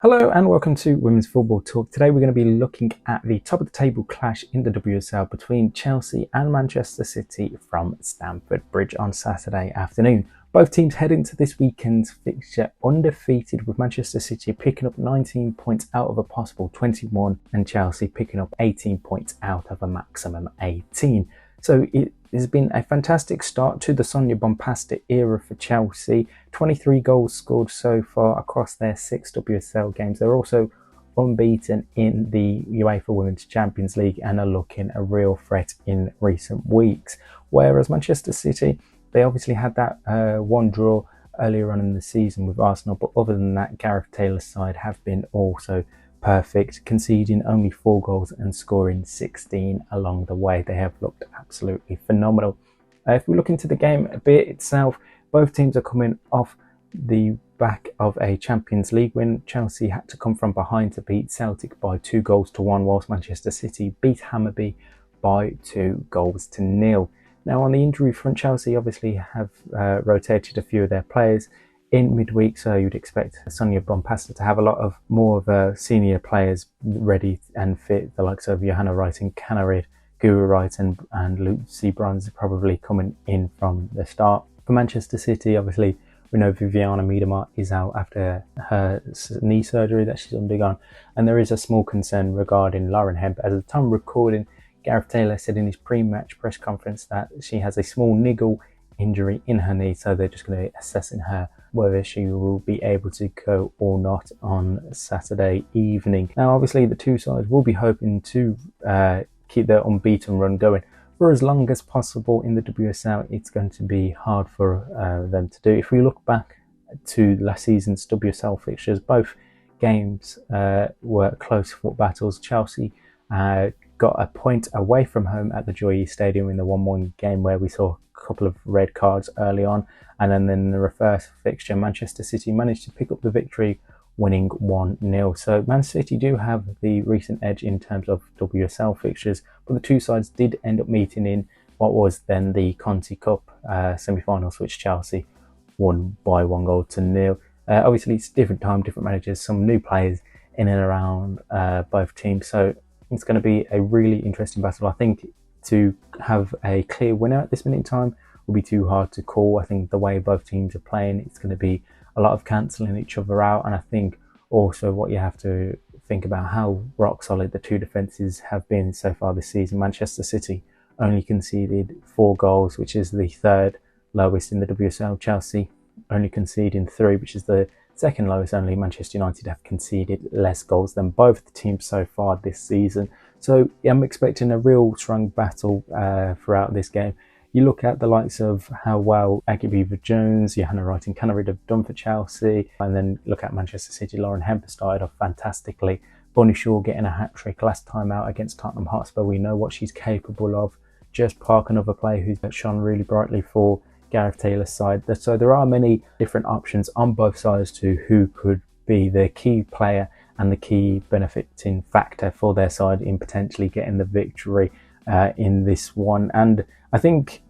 Hello and welcome to Women's Football Talk. Today we're going to be looking at the top of the table clash in the WSL between Chelsea and Manchester City from Stamford Bridge on Saturday afternoon. Both teams head into this weekend's fixture undefeated, with Manchester City picking up 19 points out of a possible 21 and Chelsea picking up 18 points out of a maximum 18. So it has been a fantastic start to the Sonia Bompasta era for Chelsea. 23 goals scored so far across their 6 WSL games. They're also unbeaten in the UEFA Women's Champions League and are looking a real threat in recent weeks. Whereas Manchester City, they obviously had that one draw earlier on in the season with Arsenal, but other than that, Gareth Taylor's side have been also perfect, conceding only 4 goals and scoring 16 along the way. They have looked absolutely phenomenal. If we look into the game a bit itself, both teams are coming off the back of a Champions League win. Chelsea had to come from behind to beat Celtic by 2-1, whilst Manchester City beat Hammarby by 2-0. Now, on the injury front, Chelsea obviously have rotated a few of their players in midweek, so you'd expect Sonia Bompasta to have a lot of more of senior players ready and fit, the likes of Johanna Wright and Canarid, Guru Wright and Lucy Bronze probably coming in from the start. For Manchester City, obviously, we know Viviana Miedema is out after her knee surgery that she's undergone, and there is a small concern regarding Lauren Hemp. At the time of recording, Gareth Taylor said in his pre-match press conference that she has a small niggle injury in her knee, so they're just going to be assessing her whether she will be able to go or not on Saturday evening. Now, obviously, the two sides will be hoping to keep their unbeaten run going for as long as possible in the WSL. It's going to be hard for them to do. If we look back to last season's WSL fixtures, both games were close fought battles. Chelsea got a point away from home at the Joy Stadium in the 1-1 game where we saw a couple of red cards early on, and then in the reverse fixture, Manchester City managed to pick up the victory, winning 1-0. So Man City do have the recent edge in terms of WSL fixtures, but the two sides did end up meeting in what was then the Conti Cup semi-finals, which Chelsea won by 1-0. Obviously, it's different time, different managers, some new players in and around both teams, so it's going to be a really interesting battle. I think to have a clear winner at this minute in time will be too hard to call. I think the way both teams are playing, it's going to be a lot of cancelling each other out, and I think also what you have to think about how rock solid the two defences have been so far this season. Manchester City only conceded 4 goals, which is the third lowest in the WSL. Chelsea only conceding 3, which is the second lowest. Only Manchester United have conceded less goals than both the teams so far this season. So I'm expecting a real strong battle throughout this game. You look at the likes of how well Beever-Jones, Johanna Wright and Canarid have done for Chelsea, and then look at Manchester City. Lauren Hemp started off fantastically. Bonnie Shaw getting a hat-trick last time out against Tottenham Hotspur. We know what she's capable of. Jess Park, another player who's shone really brightly for Gareth Taylor's side. So there are many different options on both sides to who could be the key player and the key benefiting factor for their side in potentially getting the victory in this one. And I think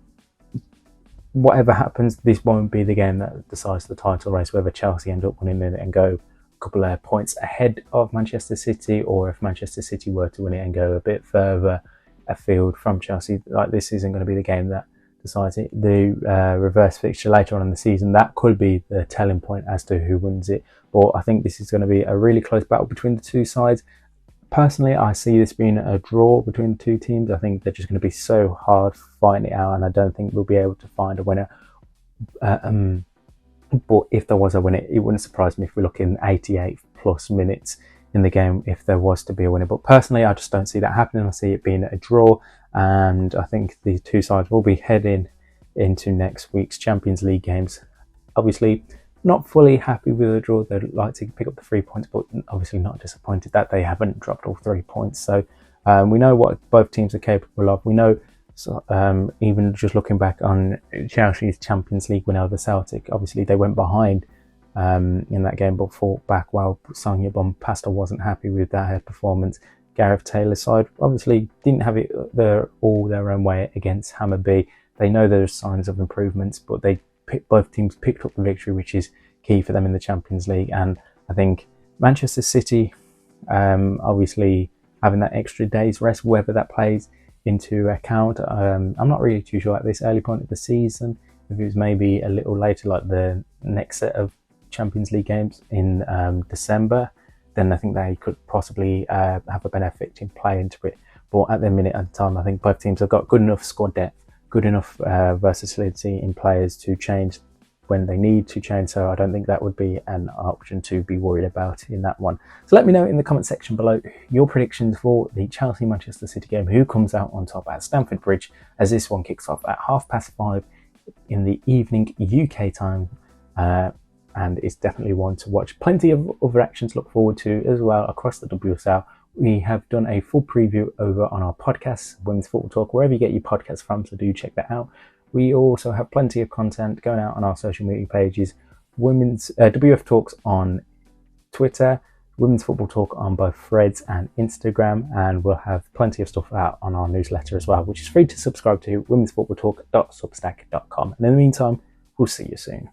whatever happens, this won't be the game that decides the title race, whether Chelsea end up winning it and go a couple of points ahead of Manchester City, or if Manchester City were to win it and go a bit further afield from Chelsea. Like, this isn't going to be the game that decides it. The reverse fixture later on in the season, that could be the telling point as to who wins it. But I think this is going to be a really close battle between the two sides. Personally, I see this being a draw between the two teams. I think they're just going to be so hard fighting it out, and I don't think we'll be able to find a winner. But if there was a winner, it wouldn't surprise me if we look in 88 plus minutes in the game if there was to be a winner. But personally, I just don't see that happening. I see it being a draw, and I think the two sides will be heading into next week's Champions League games. Obviously, not fully happy with the draw. They'd like to pick up the 3 points, but obviously not disappointed that they haven't dropped all 3 points. So we know what both teams are capable of. We know, even just looking back on Chelsea's Champions League win over Celtic, obviously they went behind in that game but fought back while Sonia Bompasta wasn't happy with that performance. Gareth Taylor's side obviously didn't have it all their own way against Hammarby. They know there's signs of improvements, but both teams picked up the victory, which is key for them in the Champions League. And I think Manchester City, obviously having that extra day's rest, whether that plays into account. I'm not really too sure at this early point of the season. If it was maybe a little later, like the next set of Champions League games in December, then I think they could possibly have a benefit in play into it. But at the minute at the time, I think both teams have got good enough squad depth, good enough versatility in players to change when they need to change. So I don't think that would be an option to be worried about in that one. So let me know in the comment section below your predictions for the Chelsea-Manchester City game. Who comes out on top at Stamford Bridge as this one kicks off at 5:30 in the evening UK time. And it's definitely one to watch. Plenty of other actions to look forward to as well across the WSL. We have done a full preview over on our podcast, Women's Football Talk, wherever you get your podcasts from, so do check that out. We also have plenty of content going out on our social media pages. Women's WF Talks on Twitter, Women's Football Talk on both Threads and Instagram, and we'll have plenty of stuff out on our newsletter as well, which is free to subscribe to, womensfootballtalk.substack.com. And in the meantime, we'll see you soon.